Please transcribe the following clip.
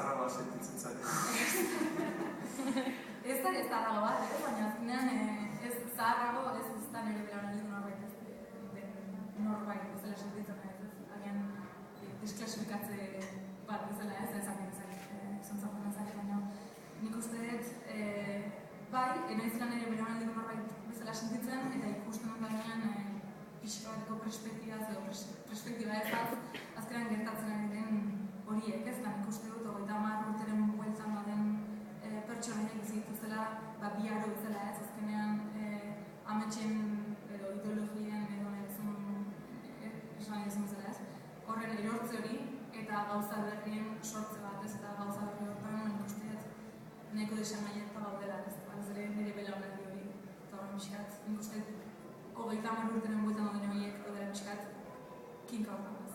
zaharragoa sentitzen zara. Ez da zaharrago bat, baina azkenean ez zaharrago ez da nire belaunaldi norbait bezala sentitzen ez. Agian desklasifikatze bat bezala ez ezakit zantzapena zare, baina nik uste dut bai, naizela nire belaunaldi norbait bezala sentitzen eta ikusten dut gainean pixka bateko perspektiba ez azkenean gertatzen ari den horiek, ez da nik uste dut 30 urteren bueltan baden pertsonaia bizituzela bi aro bezala ez, azkenean ametxen edo ideologien edo esan bezala ez, horren erortze hori eta gauza berrien sortze bat ez, eta gauza berri hortan nik uste dut nahiko desanaieta gaudela ez, ere nire belaunaldi hori, eta horren pixkat, nik uste dut 30 urteren bueltan baden horiek gaudela pixkat kinka hortan ez,